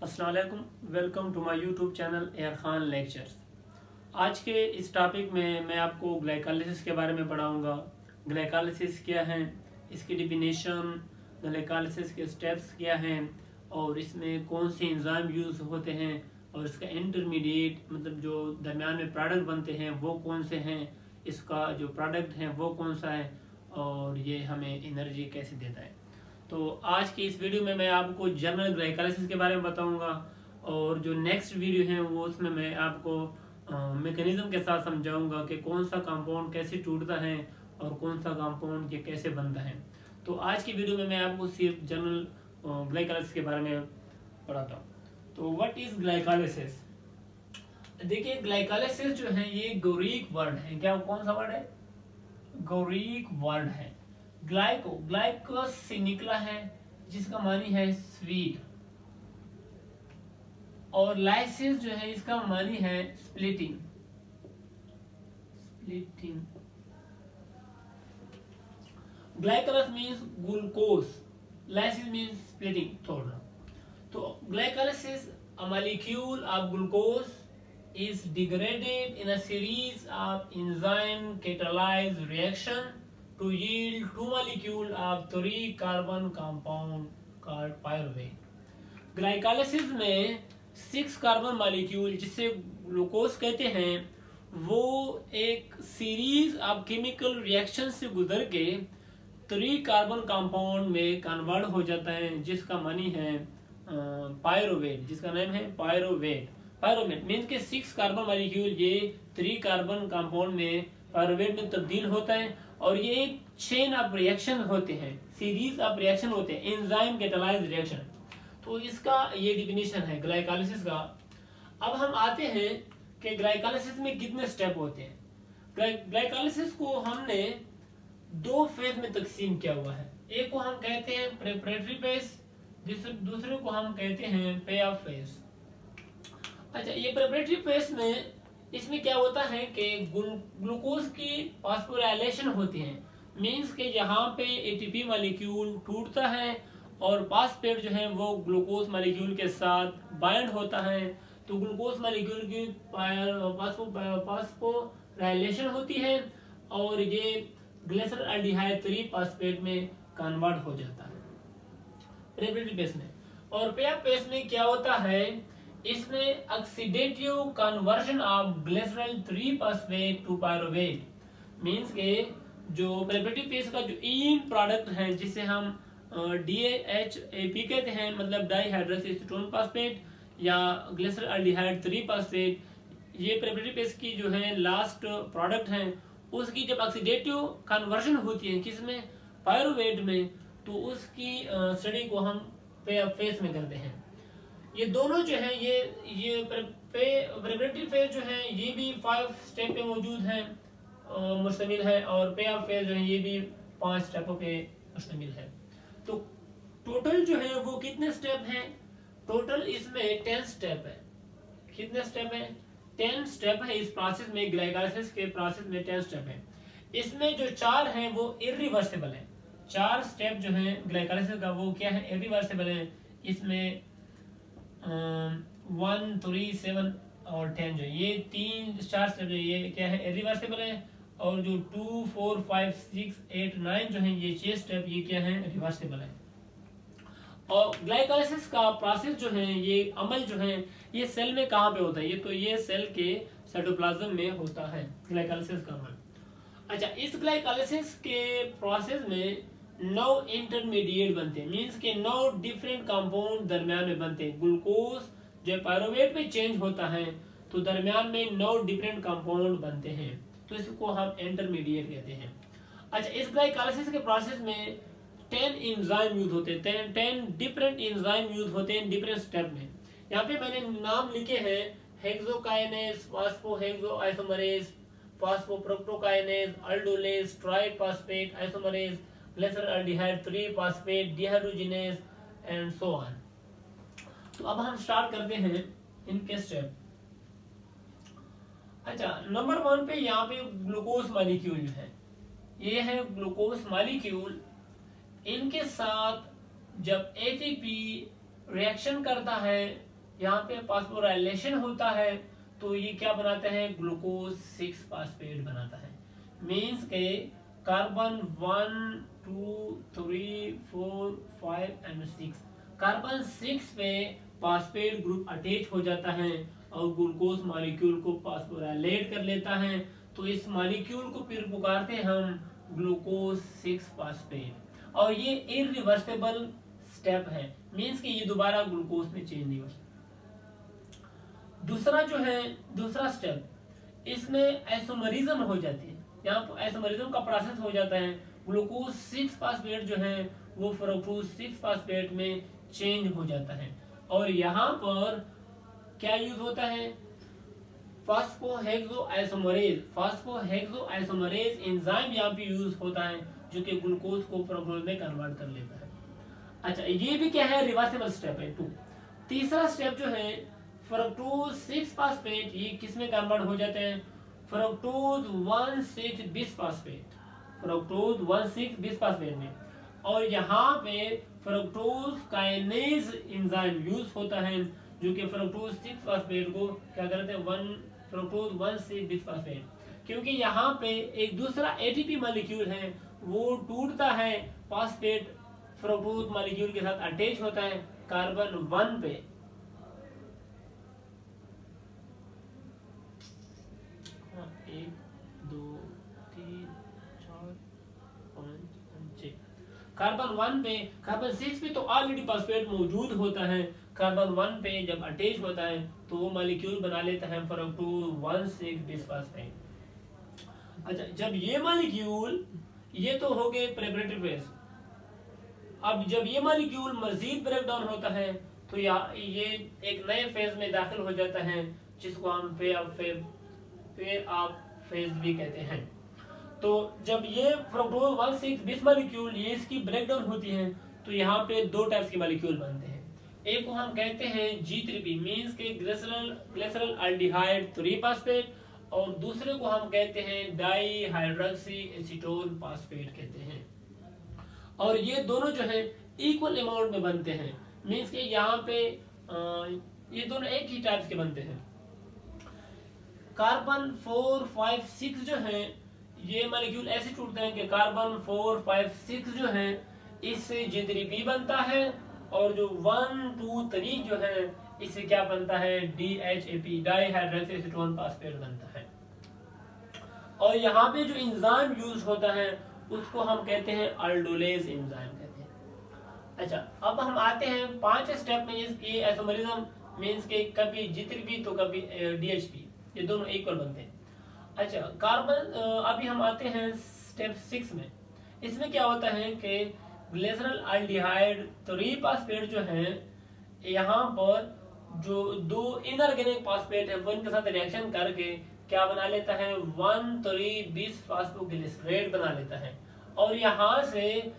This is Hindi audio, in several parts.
अस्सलाम वालेकुम, welcome to my YouTube channel Air Khan lectures. आज के इस टॉपिक में मैं आपको ग्लाइकोलाइसिस के बारे में पढ़ाऊंगा। ग्लाइकोलाइसिस क्या है, इसकी डिफिनेशन, ग्लाइकोलाइसिस के स्टेप्स क्या हैं और इसमें कौन से एंजाइम यूज़ होते हैं और इसका इंटरमीडिएट मतलब जो दरमियान में प्रोडक्ट बनते हैं वो कौन से हैं, इसका जो प्रोडक्ट है वो कौन सा है और ये हमें एनर्जी कैसे देता है। तो आज की इस वीडियो में मैं आपको जनरल ग्लाइकोलाइसिस के बारे में बताऊंगा और जो नेक्स्ट वीडियो है वो उसमें मैं आपको मैकेनिज्म के साथ समझाऊंगा कि कौन सा कंपाउंड कैसे टूटता है और कौन सा कंपाउंड ये कैसे बनता है। तो आज की वीडियो में मैं आपको सिर्फ जनरल ग्लाइकोलाइसिस के बारे में पढ़ाता हूँ। तो व्हाट इज ग्लाइकोलाइसिस? देखिए, ग्लाइकोलाइसिस जो है ये ग्रीक वर्ड है। क्या कौन सा वर्ड है? ग्रीक वर्ड है। ग्लाइकोस से निकला है जिसका मानी है स्वीट, और लाइसिस जो है इसका मानी है splitting. Glycolysis means glucose, lysis means splitting थोड़ा। तो glycolysis, a molecule of glucose is degraded in a series of enzyme catalyzed reaction to yield two molecule of 3 carbon compound called pyruvate। Glycolysis में 6 कार्बन मॉलिक्यूल जिसे ग्लूकोज कहते हैं वो एक सीरीज ऑफ केमिकल रिएक्शन से गुजर के 3 कार्बन कंपाउंड में कन्वर्ट हो जाता है जिसका मानी है पायरोवेट, जिसका नाम है पायरोवेट। पायरोवेट मीन्स के 6 कार्बन मॉलिक्यूल ये 3 कार्बन कंपाउंड में पायरोवेट में तब्दील होता है और ये एक चेन ऑफ रिएक्शन होते हैं, सीरीज ऑफ रिएक्शन होते हैं, एंजाइम कैटालाइज्ड रिएक्शन। तो इसका ये डिफिनेशन है ग्लाइकोलाइसिस का। अब हम आते हैं कि ग्लाइकोलाइसिस में कितने स्टेप होते हैं। ग्लाइकोलाइसिस को हमने 2 फेज में तकसीम किया हुआ है। एक को हम कहते हैं प्रेपरेटरी फेज, दूसरे को हम कहते हैं पे ऑफ फेज। अच्छा, ये प्रेपरेटरी फेज में इसमें क्या होता है कि ग्लूकोज की फॉस्फोराइलेशन होती है। मींस के यहाँ पे एटीपी मॉलिक्यूल टूटता है और फॉस्फेट जो है वो ग्लूकोज मॉलिक्यूल के साथ बाइंड होता है। तो ग्लूकोज मॉलिक्यूल की फॉस्फोराइलेशन होती है और ये ग्लिसरॉल्डिहाइड 3 फॉस्फेट में कन्वर्ट हो जाता है प्रेपरेटरी फेज में। और पे ऑफ फेज में क्या होता है, इसमें oxidative conversion of glycerol 3 phosphate to pyruvate. Means के जो प्रेपरेटरी फेज का जो इन प्रोडक्ट है जिसे हम DHAP कहते हैं, मतलब डाइहाइड्रोएसीटोन फॉस्फेट या ग्लिसरॉल्डिहाइड 3 फॉस्फेट, ये प्रेपरेटरी फेज की जो है लास्ट प्रोडक्ट है, उसकी जब ऑक्सीडेटिव कन्वर्जन होती है किसमें, पायरुवेट में, तो उसकी स्टडी को हम पे ऑफ फेज में करते हैं। ये दोनों जो है ये प्रेपरेटरी फेज जो है ये भी 5 स्टेप पे मौजूद है, मुश्तमिल है, और पे ऑफ फेज जो है ये भी 5 स्टेपों पे मुश्तमिल है। तो टोटल जो है वो कितने स्टेप हैं? टोटल इसमें 10 स्टेप है। कितने स्टेप है? 10 स्टेप है इस प्रोसेस में। ग्लाइकोलाइसिस के प्रोसेस में 10 स्टेप है। इसमें जो 4 हैं वो इरिवर्सिबल है। 4 स्टेप जो है ग्लाइकोलाइसिस का वो क्या है, इरिवर्सिबल है। इसमें 1, 3, 7 और 10 जो ये 4 स्टेप जो ये क्या है, इरिवर्सिबल है। और जो 2, 4, 5, 6, 8, 9 जो है ये 6 स्टेप ये क्या है, रिवर्सिबल है। और ग्लाइकोलाइसिस का प्रोसेस जो है, ये अमल जो है, ये सेल में कहाँ पे होता है? ये सेल के साइटोप्लाज्म में होता है ग्लाइकोलाइसिस का अमल। अच्छा, इस ग्लाइकोलाइसिस के प्रोसेस में 9 इंटरमीडिएट बनते हैं। मींस के 9 डिफरेंट कंपाउंड दरमियान में बनते हैं। ग्लूकोज जो पायरुवेट में चेंज होता है तो दरमियान में 9 डिफरेंट कंपाउंड बनते हैं, तो इसको हम इंटरमीडिएट कहते हैं। अच्छा, इस ग्लाइकोलाइसिस के प्रोसेस में 10 एंजाइम यूज होते हैं। 10 डिफरेंट एंजाइम यूज होते हैं डिफरेंट स्टेप में। यहाँ पे मैंने नाम लिखे हैं, hexokinase, phosphohexoisomerase, phosphofructokinase, aldolase, triphosphate isomerase, glyceraldehyde 3 phosphate, dehydrogenase and so on. तो अब हम स्टार्ट करते हैं इनके स्टेप। अच्छा, नंबर 1 पे यहाँ पे ग्लूकोज मॉलिक्यूल है, ये है ग्लूकोज मॉलिक्यूल। इनके साथ जब एटीपी रिएक्शन करता है यहाँ पे फॉस्फोराइलेशन होता है तो ये क्या बनाता है, ग्लूकोज 6 फॉस्फेट बनाता है। मीन्स के कार्बन 1 2 3 4 5 एंड 6, कार्बन 6 पे फॉस्फेट ग्रुप अटैच हो जाता है और ग्लूकोज मॉलिक्यूल को फॉस्फोराइलेट कर लेता है। तो इस मॉलिक्यूल को फिर पुकारते हैं हम ग्लूकोज 6 फॉस्फेट, और ये इरिवर्सिबल स्टेप है। मीन्स कि ये दोबारा ग्लूकोज में चेंज नहीं हो सकता। दूसरा जो है, दूसरा स्टेप, इसमें आइसोमरिज्म हो जाती है। यहाँ पर आइसोमरिज्म का प्रोसेस हो जाता है, ग्लूकोज 6 फॉस्फेट जो है वो फ्रक्टोज 6 फॉस्फेट में चेंज हो जाता है। और यहाँ पर क्या यूज होता है, फास्फोहेक्सोआइसोमरेज एंजाइम यहाँ पे यूज होता है, जो कि ग्लूकोज को फ्रक्टोज में कन्वर्ट कर लेता है। अच्छा, ये भी क्या है, रिवर्सिबल स्टेप है 2। तीसरा स्टेप जो है फ्रक्टोज 6 फॉस्फेट, ये किस में कन्वर्ट हो जाते हैं, फ्रक्टोज 1,6 बिसफॉस्फेट, फ्रक्टोज 1,6 बिसफॉस्फेट में। और यहाँ पे फ्रक्टोज काइनेज एंजाइम यूज होता है, जो कि फ्रक्टोज 6 फॉस्फेट को क्या करते हैं, फ्रक्टोज 1,6 बिसफॉस्फेट। क्योंकि यहाँ पे एक दूसरा एटीपी मॉलिक्यूल है, वो टूटता है, फॉस्फेट फ्रक्टोज मॉलिक्यूल के साथ अटैच होता है कार्बन 1 पे। कार्बन 1 पे, कार्बन 6 पे तो ऑलरेडी फॉस्फेट मौजूद होता है, कार्बन 1 पे जब अटैच होता है तो वो मॉलिक्यूल बना लेता है फ्रक्टोज 1,6 बिसफॉस्फेट। अच्छा, जब ये मॉलिक्यूल, ये तो हो गए प्रेपरेटरी फेज। अब जब ये मॉलिक्यूल मजीद ब्रेक डाउन होता है तो ये एक नए फेज में दाखिल हो जाता है, जिसको हम पेयर ऑफ फेज भी कहते हैं। तो जब ये फ्रक्टोज 1,6 बिस मॉलिक्यूल ये इसकी ब्रेक डाउन होती है तो यहाँ पे दो टाइप्स के मॉलिक्यूल बनते हैं। एक को हम कहते हैं G3P, मींस के ग्लिसरल अल्डिहाइड 3 फॉस्फेट, और दूसरे को हम कहते हैं डाई हाइड्रोक्सी एसीटोन फॉस्फेट कहते हैं। और ये दोनों जो है इक्वल अमाउंट में बनते हैं, मींस के यहाँ पे ये दोनों एक ही टाइप के बनते हैं। कार्बन 4 5 6 जो है ये मॉलिक्यूल ऐसे टूटते हैं कि कार्बन 4 5 6 जो है इससे G3P बनता है, और जो 1 2 3 जो है इससे क्या बनता है, DHAP di hydroxy acetone phosphate बनता है। और यहाँ पे जो एंजाइम यूज होता है उसको हम कहते हैं अल्डोलेज एंजाइम कहते हैं। अच्छा, अब हम आते हैं 5 स्टेप में। ये आइसोमरिज्म मींस के कभी G3P तो कभी DHP, ये दोनों इक्वल बनते हैं। अच्छा, कार्बन अभी हम आते हैं स्टेप 6 में। इसमें क्या होता है कि ग्लिसरल अल्डिहाइड 3 फॉस्फेट जो है, यहाँ पर जो दो इनऑर्गेनिक फॉस्फेट है वो इनके साथ रिएक्शन करके क्या बना लेता है, 1,3 बिस फॉस्फोग्लिसरेट बना लेता है। और यहाँ से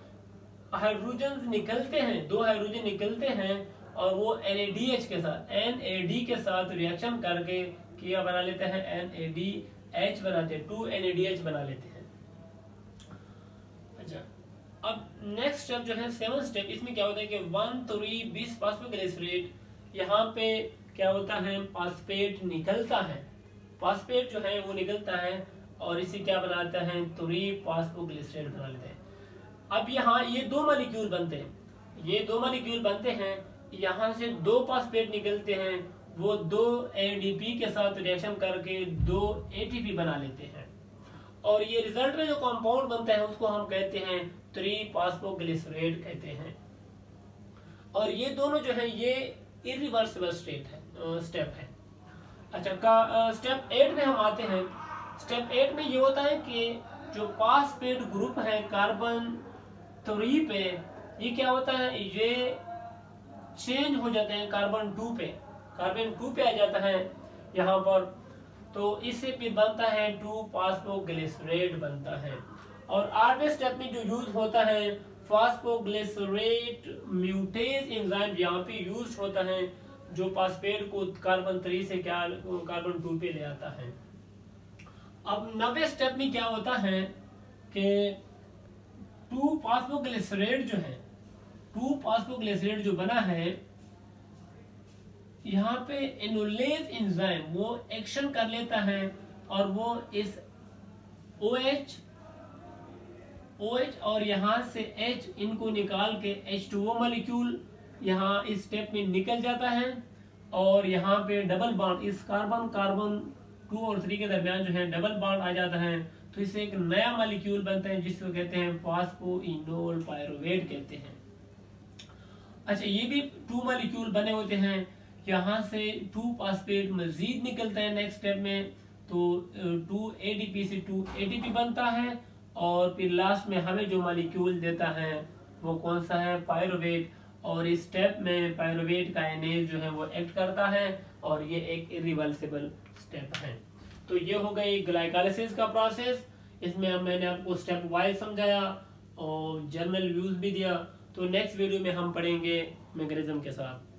हाइड्रोजन निकलते हैं, 2 हाइड्रोजन निकलते हैं, और वो NADH के साथ NAD के साथ रिएक्शन करके क्या बना लेते हैं, NADH बनाते हैं, 2 NADH बना लेते हैं। अच्छा, अब नेक्स्ट स्टेप जो है 7 स्टेप, इसमें क्या होता है कि 1,3 बिस फॉस्फोग्लिसरेट, यहाँ पे क्या होता है, फॉस्फेट निकलता है, फॉस्फेट जो है वो निकलता है और इसे क्या बनाता है, 3 फॉस्फोग्लिसरेट बना लेते हैं। अब यहाँ ये दो मॉलिक्यूल बनते हैं, ये दो मॉलिक्यूल बनते हैं, यहाँ से 2 फॉस्फेट निकलते हैं, वो 2 ADP के साथ रिएक्शन करके 2 ATP बना लेते हैं, और ये रिजल्ट में जो कंपाउंड बनता है उसको हम कहते हैं 3 फॉस्फोग्लिसरेट कहते हैं। और ये दोनों जो है ये इरिवर्सिबल स्टेप है। अच्छा, स्टेप 8 में हम आते हैं। स्टेप 8 में ये होता है कि जो फॉस्फेट ग्रुप है कार्बन 3 पे, ये क्या होता है, ये चेंज हो जाते हैं कार्बन 2 पे, कार्बन 2 पे आ जाता है यहाँ पर, तो इससे फिर बनता है 2 फॉस्फोग्लिसरेट बनता है। और 8वें स्टेप में जो यूज होता है फॉस्फोग्लिसरेट म्यूटेज एंजाइम यहाँ पे यूज होता है, जो फॉस्फेट को कार्बन 3 से क्या कार्बन 2 पे ले आता है। अब 9वें स्टेप में क्या होता है कि 2 फॉस्फोग्लिसरेट जो है, 2 फॉस्फोग्लिसरेट जो बना है यहाँ पे एनुलेज एंजाइम वो एक्शन कर लेता है और वो इस OH और यहाँ से H इनको निकाल के H2O मॉलिक्यूल यहाँ इस स्टेप में निकल जाता है और यहाँ पे डबल बॉन्ड इस कार्बन 2 और 3 के दरमियान जो है डबल बॉन्ड आ जाता है, तो इससे एक नया मॉलिक्यूल बनता है जिसको कहते हैं फॉस्फोइनोल पायरुवेट कहते हैं। अच्छा, ये भी 2 मॉलिक्यूल बने होते हैं, यहाँ से 2 फॉस्फेट मजीद निकलता है नेक्स्ट स्टेप में, तो 2 ADP से 2 ATP बनता है और फिर लास्ट में हमें जो मॉलिक्यूल देता है वो कौन सा है, पायरुवेट। और इस स्टेप में पायरुवेट का एनेज जो है वो एक्ट करता है और ये एक इरिवर्सिबल स्टेप है। तो ये हो गई ग्लाइकोलाइसिस का प्रोसेस। इसमें अब मैंने आपको स्टेप वाइज समझाया और जनरल व्यूज भी दिया। तो नेक्स्ट वीडियो में हम पढ़ेंगे मैकेनिज्म के साथ।